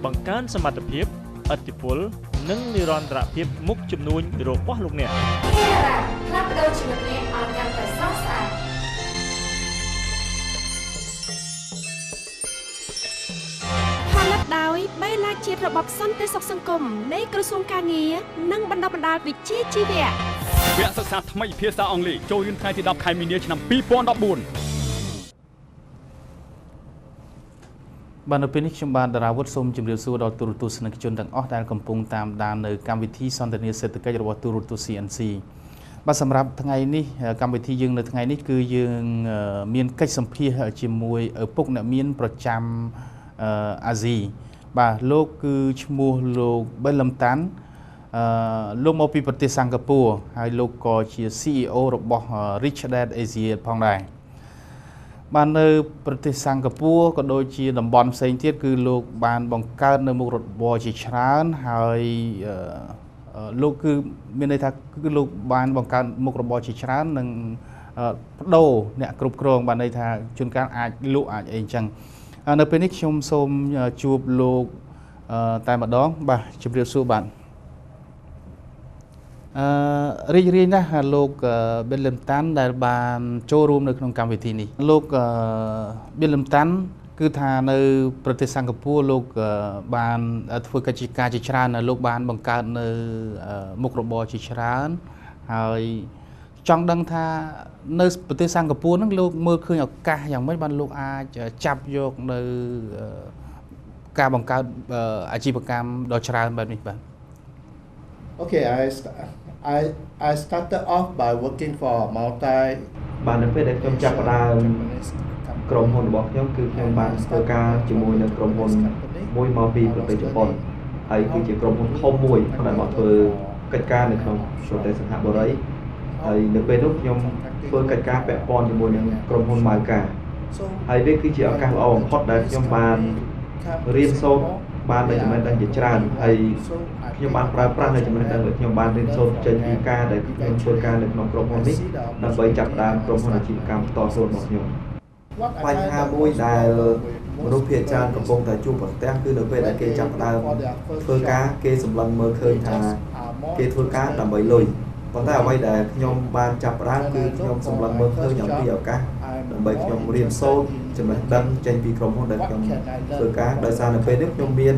បង្កើនសមត្ថភាពឥទ្ធិពលនិងនិរន្តរភាពមុខជំនួញរបស់លោកអ្នកផ្លាស់ប្ដូរជីវិតអ្នកឲ្យកាន់តែស្រស់ស្អាតផលិតដោយបេឡាជាតិរបបសន្តិសុខសង្គមនៃក្រសួងការងារនិងបណ្ដុះបណ្ដាលវិជ្ជាជីវៈវគ្គសិក្សាថ្មីភាសាអង់គ្លេសចូលរៀនថ្ងៃទី10ខែមីនាឆ្នាំ2014បាទនៅពេលនេះខ្ញុំបាទតារាវុធសូមជម្រាបសួរដល់ទូរទស្សនិកជនទាំងអស់ដែលកំពុងតាមដាននៅកម្មវិធីសន្ទនាសេដ្ឋកិច្ចរបស់ទូរទស្សន៍ CNC បាទសម្រាប់ថ្ងៃនេះកម្មវិធីយើងនៅថ្ងៃនេះគឺយើងមានកិច្ចសម្ភាសជាមួយឪពុកអ្នកមានប្រចាំអាស៊ីបាទលោកគឺឈ្មោះលោកបេលឹមតាន់លោកមកពីប្រទេសសិង្ហបុរីហើយលោកក៏ជា CEO របស់ Rich Dad Asia ផងដែរបាននៅប្រទេសសិង្ហបុរីក៏ដូចជាតំបន់ផ្សេងទៀតគឺលោកបានបង្កើតនៅមុខរបរជាច្រើនហើយលោកគឺមានន័យថាគឺលោកបានបង្កើតមុខរបរជាច្រើននិងបដូរអ្នកគ្រប់គ្រងបានន័យថាជួនកាលអាចលក់អាចអីអញ្ចឹងនៅពេលនេះខ្ញុំសូមជួបលោកតែម្ដងបាទជម្រាបសួរបាទរីករាយណាស់លោកប៊ីលឹមតាន់ដែលបានចូលរួមនៅក្នុងកម្មវិធីនេះលោកប៊ីលឹមតាន់គឺថានៅប្រទេសសិង្ហបុរីលោកបានធ្វើកិច្ចការជាច្រើនលោកបានបង្កើតនៅមុខរបរជាច្រើនហើយចង់ដឹងថានៅប្រទេសសិង្ហបុរីហ្នឹងលោកមើលឃើញឱកាសយ៉ាងម៉េចបានលោកអាចចាប់យកនៅការបង្កើតអាជីវកម្មដ៏ច្រើនបែបនេះបាទ Okay, I started off by working for multi បាននៅពេលដែលខ្ញុំចាប់ផ្ដើមក្រុមហ៊ុនរបស់ខ្ញុំគឺខ្ញុំបានធ្វើការជាមួយនឹងក្រុមហ៊ុនមួយមកពីប្រទេសជប៉ុនហើយគឺជាក្រុមហ៊ុនធំមួយដែលមកធ្វើកិច្ចការនៅក្នុងប្រទេសសិង្ហបុរីហើយនៅពេលនោះខ្ញុំធ្វើកិច្ចការពាក់ព័ន្ធជាមួយនឹងក្រុមហ៊ុនម៉ៅកាហើយវាគឺជាឱកាសល្អបំផុតដែលខ្ញុំបានរៀនសូត្របាននៅចំណេះដឹងជាច្រើនហើយខ្ញុំបានប្រើប្រាស់នៅចំណេះដឹងដែលខ្ញុំបានរៀនសូត្រចេញពីការដែលខ្ញុំធ្វើការនៅក្នុងក្រុមហ៊ុននេះដើម្បីចាប់ផ្ដើមក្រុមហ៊ុនអាជីវកម្មផ្ទាល់ខ្លួនរបស់ខ្ញុំបញ្ហាមួយដែលមនុស្សភាគច្រើនកំពុងតែជួបប្រទះគឺនៅពេលដែលគេចាប់ផ្ដើមធ្វើការគេសម្លឹងមើលឃើញថាគេធ្វើការដើម្បីលុយប៉ុន្តែអ្វីដែលខ្ញុំបានចាប់ផ្ដើមគឺខ្ញុំសម្លឹងមើលឃើញអំពីឱកាសដើម្បីខ្ញុំរៀនសូត្រចំណេះដឹងចេញពីក្រុមហ៊ុនដែលខ្ញុំធ្វើការដោយសារនៅពេលនេះខ្ញុំមាន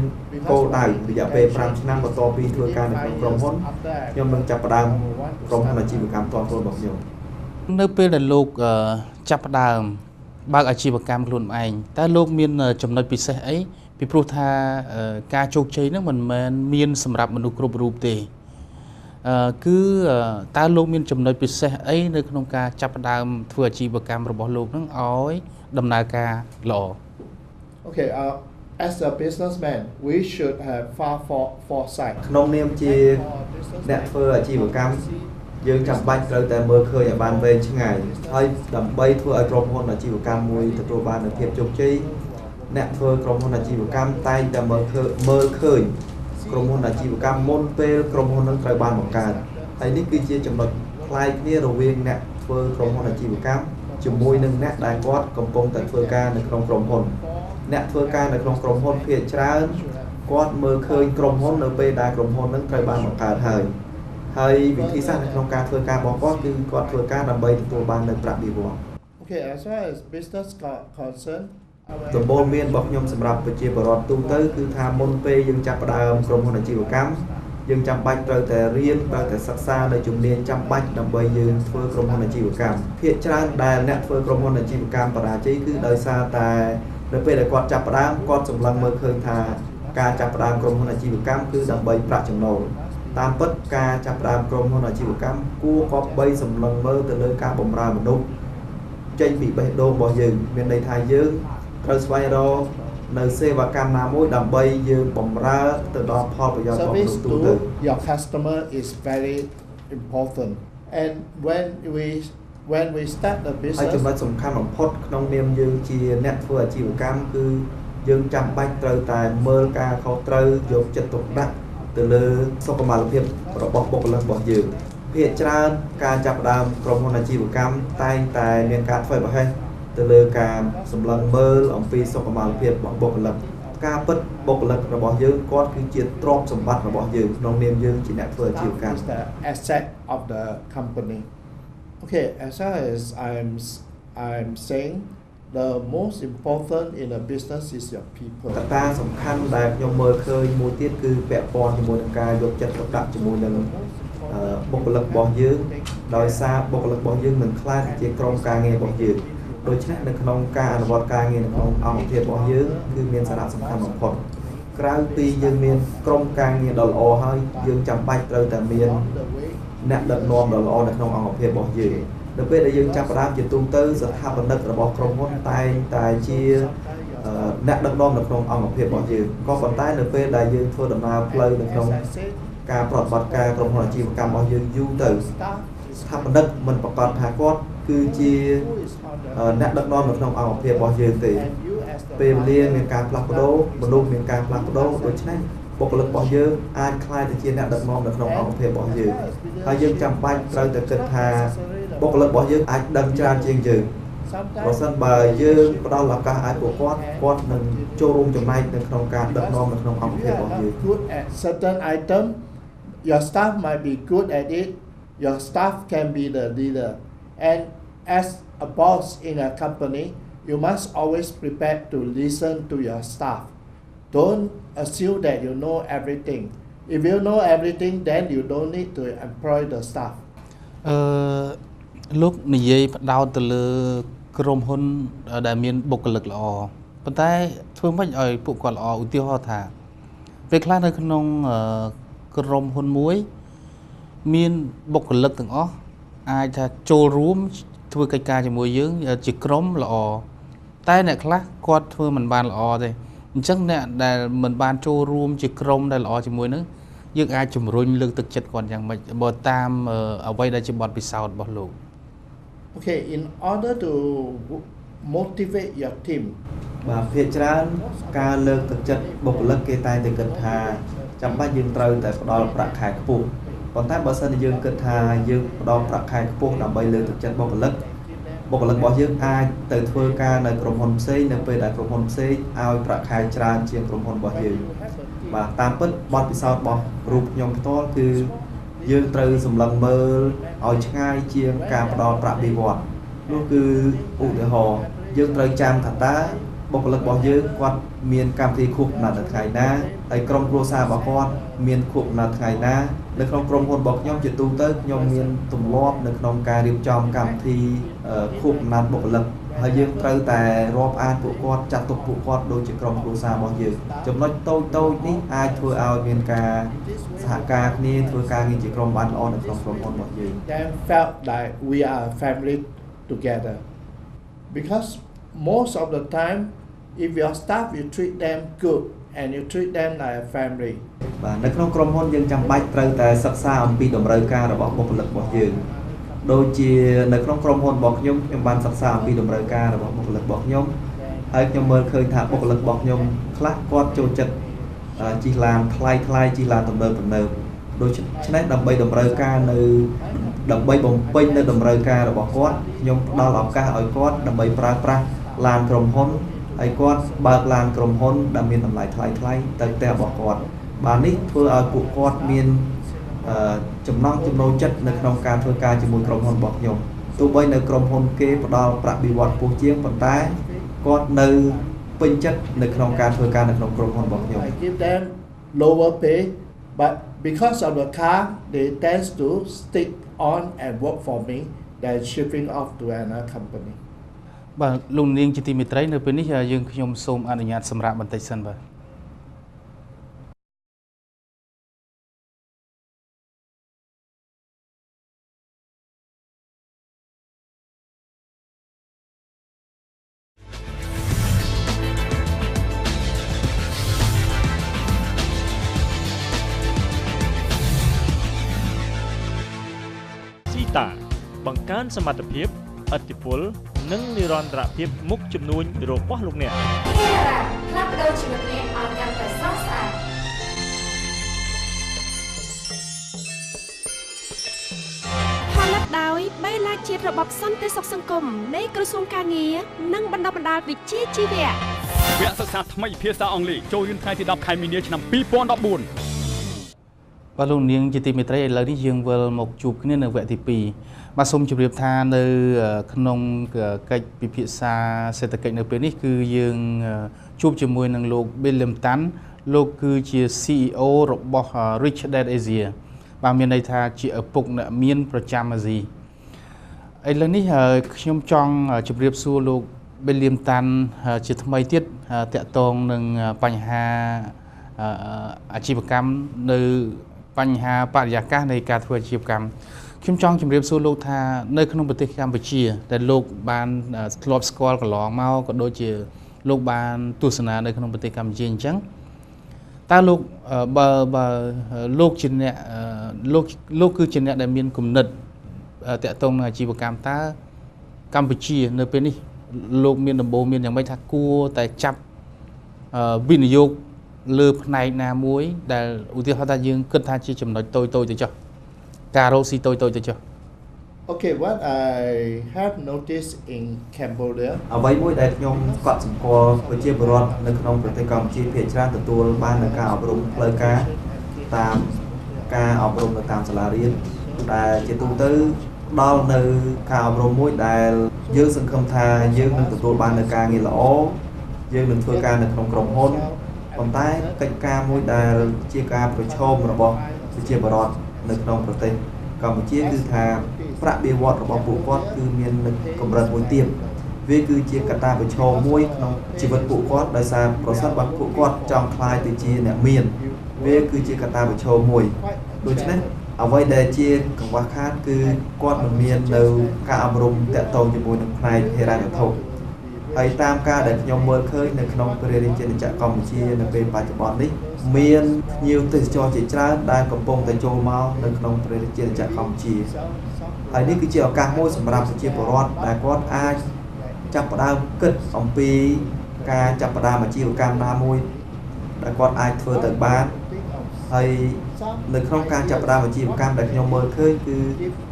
គោលដៅរយៈពេល5ឆ្នាំបន្ទាប់ពីធ្វើការនៅក្នុងក្រុមហ៊ុនខ្ញុំនឹងចាប់ផ្ដើមក្រុមហ៊ុនអាជីវកម្មផ្ទាល់ខ្លួនរបស់ខ្ញុំនៅពេលដែលលោកចាប់ផ្ដើមបើកអាជីវកម្មខ្លួនឯងតើលោកមានចំណុចពិសេសអីពីព្រោះថាការជោគជ័យហ្នឹងមិនមែនមានសម្រាប់មនុស្សគ្រប់រូបទេគឺតើលោកមានចំណុចពិសេសអីនៅក្នុងការចាប់ផ្ដើមធ្វើអាជីវកម្មរបស់លោកហ្នឹងឲ្យដំណើរការល្អ Okay, as a businessman, we should have far foresight. ក្នុងនាមជាអ្នកធ្វើអាជីវកម្មយើងចាំបាច់ត្រូវតែមើលឃើញឲ្យបានវែងឆ្ងាយហើយដើម្បីធ្វើឲ្យក្រុមហ៊ុនអាជីវកម្មមួយទទួលបាននូវភាពជោគជ័យអ្នកធ្វើក្រុមហ៊ុនអាជីវកម្មតែងតែមើលឃើញក្រុមហ៊ុនអាជីវកម្មមុនពេលក្រុមហ៊ុននឹងត្រូវបានបង្កើតហើយនេះគឺជាចំណុចប្លែកគ្នារវាងអ្នកធ្វើក្រុមហ៊ុនអាជីវកម្មជាមួយនឹងអ្នកដែលគាត់កំពុងតែធ្វើការនៅក្នុងក្រុមហ៊ុនអ្នកធ្វើការនៅក្នុងក្រុមហ៊ុនភាគច្រើនគាត់មើលឃើញក្រុមហ៊ុននៅពេលដែលក្រុមហ៊ុននឹងត្រូវបានបង្កើតហើយវិធីសាស្ត្រនៅក្នុងការធ្វើការរបស់គាត់គឺគាត់ធ្វើការដើម្បីទទួលបាននូវប្រាក់បៀវត្សរ៍ Okay, as far as business concerned ដំបូន្មានរបស់ខ្ញុំសម្រាប់ប្រជាពលរដ្ឋទូទៅគឺថាមុនពេលយើងចាប់ផ្ដើមក្រុមហ៊ុនអាជីវកម្មយើងចាំបាច់ត្រូវតែរៀនត្រូវតែសិក្សានៅជំនាញចាំបាច់ដើម្បីយើងធ្វើក្រុមហ៊ុនអាជីវកម្មភាគច្រើនដែលអ្នកធ្វើក្រុមហ៊ុនអាជីវកម្មបរាជ័យគឺដោយសារតែនៅពេលដែលគាត់ចាប់ផ្ដើមគាត់សម្លឹងមើលឃើញថាការចាប់ផ្ដើមក្រុមហ៊ុនអាជីវកម្មគឺដើម្បីប្រាក់ចំណូលតាមពិតការចាប់ផ្ដើមក្រុមហ៊ុនអាជីវកម្មគួរគប្បីសម្លឹងមើលទៅលើការបម្រើមនុស្សចេញពីបេះដូងរបស់យើងមានន័យថាយើងត្រូវស្វែងរកនៅសេវាកម្មណាមួយដើម្បីយើងបម្រើទៅដល់ផលប្រយោជន៍របស់មនុស្សទូទៅ Your customer is very important and when we start the ហើយ business ចំណុចសំខាន់បំផុតក្នុងនាមយើងជាអ្នកធ្វើអាជីវកម្មគឺយើងចាំបាច់ត្រូវតែមើលការខុសត្រូវយកចិត្តទុកដាក់ទៅលើសុខុមាលភាពរបស់បុគ្គលិករបស់យើងភាគច្រើនការចាប់ផ្ដើមក្រុមហ៊ុនអាជីវកម្មតែងតែមានការធ្វើប្រហែសទៅលើការសម្លឹងមើលអំពីសុខុមាលភាពរបស់បុគ្គលិក ការពិតបុគ្គលិករបស់យើងគាត់គឺជាទ្រព្យសម្បត្តិរបស់យើងក្នុងនាមយើងជាអ្នកធ្វើអាជីវកម្ម is the asset of the company. Okay, as far as I'm saying, the most important in a business is your people. កត្តាសំខាន់ដែលខ្ញុំមើលឃើញមួយទៀតគឺពាក់ព័ន្ធជាមួយនឹងការយកចិត្តទុកដាក់ជាមួយនឹងបុគ្គលិករបស់យើងដោយសារបុគ្គលិករបស់យើងនឹងខ្លាចជាក្រុមការងាររបស់យើងដូច្នេះនៅក្នុងការអនុវត្តការងារនៅក្នុងអង្គភាពរបស់យើងគឺមានសារៈសំខាន់បំផុតក្រៅពីយើងមានក្រុមការងារដ៏ល្អហើយយើងចាំបាច់ត្រូវតែមានអ្នកដឹកនាំដ៏ល្អនៅក្នុងអង្គភាពរបស់យើងនៅពេលដែលយើងចាប់ផ្ដើមជាទូទៅស្ថាបនិករបស់ក្រុមហ៊ុនតែងតែជាអ្នកដឹកនាំនៅក្នុងអង្គភាពរបស់យើងក៏ប៉ុន្តែនៅពេលដែលយើងធ្វើដំណើរផ្លូវនៅក្នុងការប្រតិបត្តិការក្រុមហ៊ុនអាជីវកម្មរបស់យើងយូរទៅស្ថាបនិកមិនប្រកាសថាគាត់គឺជាអ្នកដឹកនាំនៅក្នុងអង្គភាពរបស់យើងទេពេលវេលាមានការផ្លាស់ប្ដូរមនុស្សមានការផ្លាស់ប្ដូរដូច្នេះបុគ្គលិករបស់យើងអាចក្លាយទៅជាអ្នកដឹកនាំនៅក្នុងអង្គភាពរបស់យើងហើយយើងចាំបាច់ត្រូវតែគិតថាបុគ្គលិករបស់យើងអាចដឹងច្រើនជាងយើងប្រសិនបើយើងផ្ដល់ឱកាសឲ្យពួកគាត់នឹងចូលរួមចំណែកនៅក្នុងការដឹកនាំនៅក្នុងអង្គភាពរបស់យើង Good at certain item, your staff might be good at it. Your staff can be the leader, and as a boss in a company, you must always prepare to listen to your staff. Don't assume that you know everything. If you know everything, then you don't need to employ the staff. លោកនិយាយផ្ដោតទៅលើក្រុមហ៊ុនដែលមានបុគ្គលិកល្អប៉ុន្តែធ្វើម៉េចឲ្យពួកគាត់ល្អឧទាហរណ៍ថាពេលខ្លះនៅក្នុងក្រុមហ៊ុនមួយមានបុគ្គលិកទាំងអស់អាចថាចូលរួមធ្វើកិច្ចការជាមួយយើងជាក្រុមល្អតែអ្នកខ្លះគាត់ធ្វើមិនបានល្អទេអញ្ចឹងអ្នកដែលមិនបានចូលរួមជាក្រុមដែលល្អជាមួយនឹងយើងអាចជំរុញលើកទឹកចិត្តគាត់យ៉ាងម៉េចបើតាមអ្វីដែលជាបទពិសោធន៍របស់លោក Okay, in order to motivate your team, បាទភាគច្រើនការលើកទឹកចិត្តបុគ្គលិកគេតែងតែគិតថាចាំបាច់យើងត្រូវតែផ្ដល់ប្រាក់ខែខ្ពស់ប៉ុន្តែបើសិនជាយើងគិតថាយើងផ្ដល់ប្រាក់ខែខ្ពស់ដើម្បីលើកទឹកចិត្តបុគ្គលិករបស់យើងអាចទៅធ្វើការនៅក្រុមហ៊ុនផ្សេងនៅពេលដែលក្រុមហ៊ុនផ្សេងឲ្យប្រាក់ខែច្រើនជាងក្រុមហ៊ុនរបស់យើងបាទតាមពិតបទពិសោធន៍របស់រូបខ្ញុំផ្ទាល់គឺយើងត្រូវសម្លឹងមើលឲ្យឆ្ងាយជាងការផ្ដល់ប្រាក់បៀវត្សនោះគឺឧទាហរណ៍យើងត្រូវចាំថាតើបុគ្គលិករបស់យើងគាត់មានកម្មវិធីខួបកំណត់នៅថ្ងៃណាហើយក្រុមគ្រួសាររបស់គាត់មានខួបកំណត់ថ្ងៃណានៅក្នុងក្រុមហ៊ុនរបស់ខ្ញុំជាទូទៅខ្ញុំមានទម្លាប់នៅក្នុងការរៀបចំកម្មវិធីខួបកំណត់បុគ្គលិកហើយយើងត្រូវតែរាប់អានពួកគាត់ចាត់ទុកពួកគាត់ដូចជាក្រុមគ្រួសាររបស់យើងចំណុចតូចនេះអាចធ្វើឲ្យមានការសហការគ្នាធ្វើការងារជាក្រុមបានល្អនៅក្នុងក្រុមហ៊ុនរបស់យើង then felt that we are a family together. Because most of the time, if your staff, you treat them good and you treat them like a family. បាទនៅក្នុងក្រុមហ៊ុនយើងចាំបាច់ត្រូវតែសិក្សាអំពីតម្រូវការរបស់បុគ្គលិករបស់យើងដូចជានៅក្នុងក្រុមហ៊ុនរបស់ខ្ញុំបានសិក្សាអំពីតម្រូវការរបស់បុគ្គលិករបស់ខ្ញុំហើយខ្ញុំមើលឃើញថាបុគ្គលិករបស់ខ្ញុំខ្លះគាត់ចូលចិត្តជិះឡានថ្លៃជិះឡានទំនើបដូច្នេះដើម្បីតម្រូវការដើម្បីបំពេញនៅតម្រូវការរបស់គាត់ខ្ញុំផ្ដល់ឱកាសឲ្យគាត់ដើម្បីប្រើប្រាស់ឡានក្រុមហ៊ុនហើយគាត់បើកឡានក្រុមហ៊ុនដែលមានតម្លៃថ្លៃទៅផ្ទះរបស់គាត់បាទនេះធ្វើឲ្យពួកគាត់មានចំណង់ចំណូលចិត្តនៅក្នុងការធ្វើការជាមួយក្រុមហ៊ុនរបស់ខ្ញុំទោះបីនៅក្រុមហ៊ុនគេផ្ដល់ប្រាក់បៀវត្សខ្ពស់ជាងប៉ុន្តែគាត់នៅពេញចិត្តនៅក្នុងការធ្វើការនៅក្នុងក្រុមហ៊ុនរបស់ខ្ញុំ I give them lower pay but because of the car they tend to stick on and work for me than shipping off to another company បាទលោកនាងជាទីមេត្រីនៅពេលនេះយើងខ្ញុំសូមអនុញ្ញាតសម្រាប់បន្តិចសិនបាទបង្កើនសមត្ថភាពឥទ្ធិពលនិងនិរន្តរភាពមុខជំនួញរបស់លោកអ្នក ផ្លាស់ប្ដូរជីវិតអ្នកឲ្យកាន់តែស្រស់ស្អាតផលិតដោយបេឡាជាតិរបបសន្តិសុខសង្គមនៃក្រសួងការងារនិងបណ្ដុះបណ្ដាលវិជ្ជាជីវៈ វគ្គសិក្សាថ្មីភាសាអង់គ្លេសចូលរៀនថ្ងៃទី10ខែមីនាឆ្នាំ2014បាទលោកនាងជាទីមេត្រីឥឡូវនេះយើងវិលមកជួបគ្នានៅវគ្គទី2បាទសូមជម្រាបថានៅក្នុងកិច្ចពិភាក្សាសេដ្ឋកិច្ចនៅពេលនេះគឺយើងជួបជាមួយនឹងលោក William Tan លោកគឺជា CEO របស់ Rich Dad Asia បាទមានន័យថាជាឪពុកអ្នកមានប្រចាំអាស៊ីឥឡូវនេះខ្ញុំចង់ជម្រាបសួរលោក William Tan ជាថ្មីទៀតតាក់ទងនឹងបញ្ហាអាជីវកម្មនៅបញ្ហាបរិយាកាសនៃការធ្វើអាជីវកម្មខ្ញុំចង់ជម្រាបសួរលោកថានៅក្នុងប្រទេសកម្ពុជាដែលលោកបានធ្លាប់ស្គាល់កន្លងមកក៏ដូចជាលោកបានទស្សនានៅក្នុងប្រទេសកម្ពុជាអញ្ចឹងតើលោកបើលោកជាអ្នកលោកគឺជាអ្នកដែលមានគំនិតតាក់ទងនឹងអាជីវកម្មតើកម្ពុជានៅពេលនេះលោកមានដំបូន្មានយ៉ាងម៉េចថាគួរតែចាប់វិនិយោគលើផ្នែកណាមួយដែលឧទាហរណ៍ថាយើងគិតថាជាចំណុចតូចទៅចុះការរកស៊ីតូចទៅចុះ Okay, what I have noticed in Cambodia អ្វីមួយដែលខ្ញុំកត់សម្គាល់ប្រជាពលរដ្ឋនៅក្នុងប្រទេសកម្ពុជាភាគច្រើនទទួលបាននូវការអប់រំផ្លូវការតាមការអប់រំនៅតាមសាលារៀនដែលជាទូទៅផ្ដល់នៅការអប់រំមួយដែលយើងសង្ឃឹមថាយើងនឹងទទួលបាននូវការងារល្អយើងនឹងធ្វើការនៅក្នុងក្រុមហ៊ុនប៉ុន្តែកិច្ចការមួយដែលជាការប្រឈមរបស់ប្រជាពលរដ្ឋនៅក្នុងប្រទេសកម្ពុជាគឺថាប្រាក់បៀវត្សរបស់ពួកគាត់គឺមានកម្រិតមួយទាបវាគឺជាកត្តាប្រឈមមួយក្នុងជីវិតពួកគាត់ដោយសារប្រសិនបើពួកគាត់ចង់ក្លាយទៅជាអ្នកមានវាគឺជាកត្តាប្រឈមមួយដូច្នេះអ្វីដែលជាកង្វះខាតគឺគាត់មិនមាននៅការអប់រំតាក់ទងជាមួយនឹងផ្នែកហិរញ្ញវត្ថុហើយតាមការដែលខ្ញុំមើលឃើញនៅក្នុងព្រះរាជាណាចក្រកម្ពុជានៅពេលបច្ចុប្បន្ននេះមានភ្ញៀវទេសចរជាច្រើនដែលកំពុងតែចូលមកនៅក្នុងព្រះរាជាណាចក្រកម្ពុជាហើយនេះគឺជាឱកាសមួយសម្រាប់ប្រជាពលរដ្ឋដែលគាត់អាចចាប់ផ្ដើមគិតអំពីការចាប់ផ្ដើមអាជីវកម្មណាមួយដែលគាត់អាចធ្វើទៅបានហើយនៅក្នុងការចាប់ផ្ដើមអាជីវកម្មដែលខ្ញុំមើលឃើញគឺ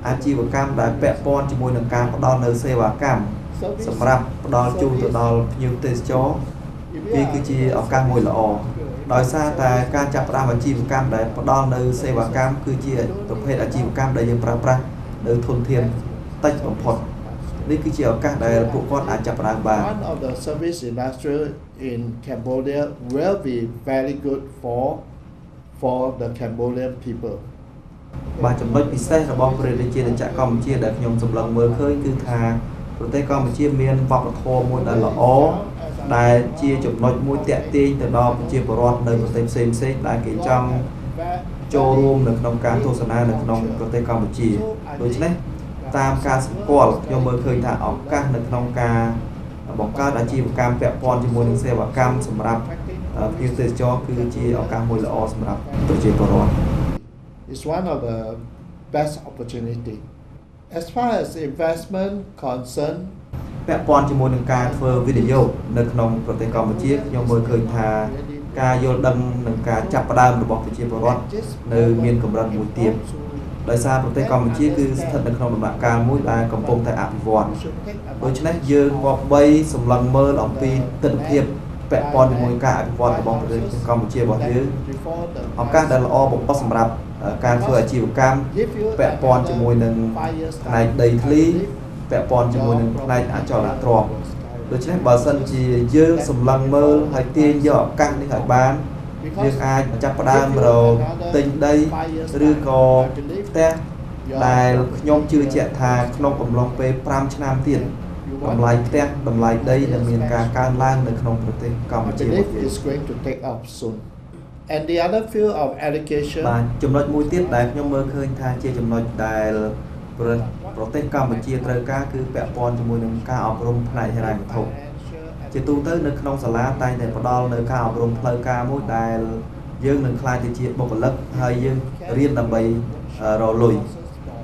អាជីវកម្មដែលពាក់ព័ន្ធជាមួយនឹងការផ្ដល់នៅសេវាកម្មសម្រាប់ផ្ដល់ជូនទៅដល់ភ្ញៀវទេសចរវាគឺជាឱកាសមួយល្អដោយសារតែការចាប់ផ្ដើមអាជីវកម្មដែលផ្ដល់នៅសេវាកម្មគឺជាប្រភេទអាជីវកម្មដែលយើងប្រើប្រាស់នៅធនធានតិចបំផុតនេះគឺជាឱកាសដែលពួកគាត់អាចចាប់ផ្ដើមបាន One of the service industry in Cambodia will be very good for the Cambodian people បាទចំណុចពិសេសរបស់ព្រះរាជាណាចក្រកម្ពុជាដែលខ្ញុំសម្លឹងមើលឃើញគឺថាប្រទេសកម្ពុជាមានវប្បធម៌មួយដែលល្អដែលជាចំណុចមួយតាក់ទាញទៅដល់ប្រជាពលរដ្ឋនៅប្រទេសផ្សេងៗដែលគេចង់ចូលរួមនៅក្នុងការទស្សនានៅក្នុងប្រទេសកម្ពុជាដូច្នេះតាមការស្គាល់ខ្ញុំមើលឃើញថាឱកាសនៅក្នុងការបង្កើតអាជីវកម្មពាក់ព័ន្ធជាមួយនឹងសេវាកម្មសម្រាប់ភ្ញៀវទេសចរគឺជាឱកាសមួយល្អសម្រាប់ប្រជាពលរដ្ឋ It's one of the best opportunity as far as investment concern ពាក់ព័ន្ធជាមួយនឹងការធ្វើវិនិយោគនៅក្នុងប្រទេសកម្ពុជាខ្ញុំមើលឃើញថាការយល់ដឹងនិងការចាប់ផ្ដើមរបស់ប្រជាពលរដ្ឋនៅមានកម្រិតមួយទៀតដោយសារប្រទេសកម្ពុជាគឺស្ថិតនៅក្នុងដំណាក់កាលមួយដែលកំពុងតែអភិវឌ្ឍដូច្នេះយើងគប្បីសម្លឹងមើលអំពីទិដ្ឋភាពពាក់ព័ន្ធជាមួយការអភិវឌ្ឍរបស់ប្រទេសកម្ពុជារបស់យើងឱកាសដែលល្អបំផុតសម្រាប់ការធ្វើអាជីវកម្មពាក់ព័ន្ធជាមួយនឹងផ្នែកដីធ្លីពាក់ព័ន្ធជាមួយនឹងផ្នែកអចលនទ្រព្យដូច្នេះបើសិនជាយើងសម្លឹងមើលហើយទាញយកឱកាសនេះឲ្យបានយើងអាចចាប់ផ្ដើមរកទិញដីឬក៏ផ្ទះដែលខ្ញុំជឿជាក់ថាក្នុងកំឡុងពេល5ឆ្នាំទៀតតម្លៃផ្ទះតម្លៃដីនឹងមានការកើនឡើងនៅក្នុងប្រទេសកម្ពុជា is going to take off soon and the other field of education បាទចំណុចមួយទៀតដែលខ្ញុំមើលឃើញថាជាចំណុចដែលប្រទេសកម្ពុជាត្រូវការគឺពាក់ព័ន្ធជាមួយនឹងការអប់រំផ្នែកហិរញ្ញវត្ថុជាទូទៅនៅក្នុងសាលាតែងតែផ្ដល់នៅការអប់រំផ្លូវការមួយដែលយើងនឹងខ្លាចទៅជាបុគ្គលិកហើយយើងរៀនដើម្បីរលុយ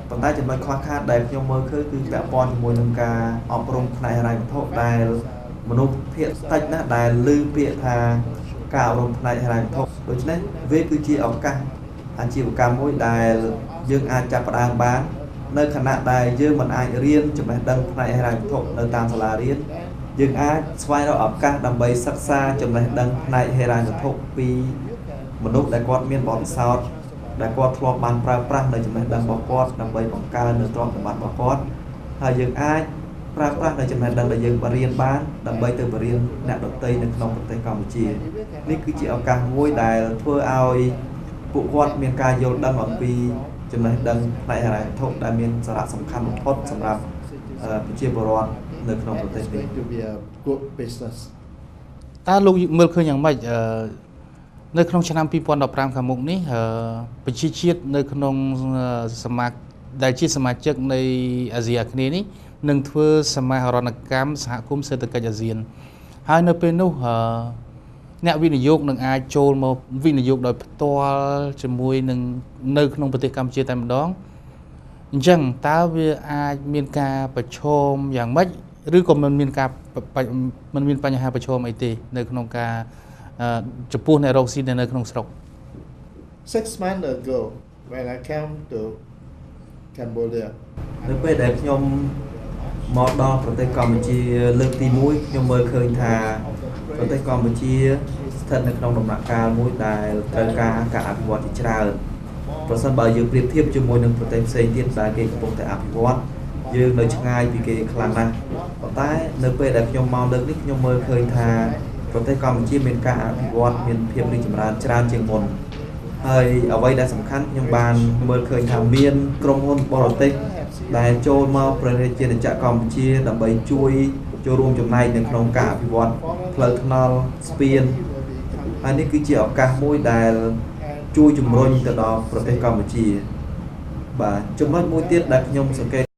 ប៉ុន្តែចំណុចខ្វះខាតដែលខ្ញុំមើលឃើញគឺពាក់ព័ន្ធជាមួយនឹងការអប់រំផ្នែកហិរញ្ញវត្ថុដែលមនុស្សភាគតិចណាស់ដែលឮពាក្យថាការអប់រំផ្នែកហិរញ្ញវត្ថុដូច្នេះវាគឺជាឱកាសអាជីវកម្មមួយដែលយើងអាចចាប់ផ្ដើមបាននៅខណៈដែលយើងមិនអាចរៀនចំណេះដឹងផ្នែកហិរញ្ញវត្ថុនៅតាមសាលារៀន យើងអាចស្វែងរកឱកាសដើម្បីសិក្សាចំណេះដឹងផ្នែកហិរញ្ញវត្ថុពីមនុស្សដែលគាត់មានបទពិសោធន៍ដែលគាត់ធ្លាប់បានប្រើប្រាស់នៅចំណេះដឹងរបស់គាត់ដើម្បីបង្កើននៅទ្រព្យសម្បត្តិរបស់គាត់ហើយយើងអាចប្រើប្រាស់នៅចំណេះដឹងដែលយើងរៀនបានដើម្បីទៅបរៀនអ្នកដទៃនៅក្នុងប្រទេសកម្ពុជានេះគឺជាឱកាសមួយដែលធ្វើឲ្យពួកគាត់មានការយល់ដឹងអំពីចំណេះដឹងផ្នែកហិរញ្ញវត្ថុដែលមានសារៈសំខាន់បំផុតសម្រាប់ប្រជាពលរដ្ឋនៅក្នុងប្រទេសនេះ to be a good business តើលោកមើលឃើញយ៉ាងម៉េចនៅក្នុងឆ្នាំ2015ខាងមុខនេះប្រជាជាតិនៅក្នុងដែលជាសមាជិកនៃអាស៊ីអាគ្នេយ៍នេះនឹងធ្វើសមាហរណកម្មសហគមន៍សេដ្ឋកិច្ចអាស៊ានហើយនៅពេលនោះអ្នកវិនិយោគនឹងអាចចូលមកវិនិយោគដោយផ្ទាល់ជាមួយនឹងនៅក្នុងប្រទេសកម្ពុជាតែម្ដងអញ្ចឹងតើវាអាចមានការប្រឈមយ៉ាងម៉េចឬក៏មិនមានបញ្ហាប្រឈមអីទេនៅក្នុងការចំពោះអ្នករកស៊ីនៅក្នុងស្រុក 6 months ago when I came to Cambodia នៅពេលដែលខ្ញុំមកដល់ប្រទេសកម្ពុជាលើកទី1ខ្ញុំមើលឃើញថាប្រទេសកម្ពុជាស្ថិតនៅក្នុងដំណាក់កាលមួយដែលត្រូវការអភិវឌ្ឍជាច្រើនប្រសិនបើយើងប្រៀបធៀបជាមួយនឹងប្រទេសផ្សេងទៀតដែលគេកំពុងតែអភិវឌ្ឍយើងនៅឆ្ងាយពីគេខ្លាំងណាស់ប៉ុន្តែនៅពេលដែលខ្ញុំមកលើកនេះខ្ញុំមើលឃើញថាប្រទេសកម្ពុជាមានការអភិវឌ្ឍមានភាពរីកចម្រើនច្រើនជាងមុនហើយអ្វីដែលសំខាន់ខ្ញុំបានមើលឃើញថាមានក្រុមហ៊ុនបរទេសដែលចូលមកប្រទេសជាណាចក្រកម្ពុជាដើម្បីជួយចូលរួមចំណែកនៅក្នុងការអភិវឌ្ឍផ្លូវថ្នល់ស្ពានហើយនេះគឺជាឱកាសមួយដែលជួយជំរុញទៅដល់ប្រទេសកម្ពុជាបាទចំណុចមួយទៀតដែលខ្ញុំសង្កេត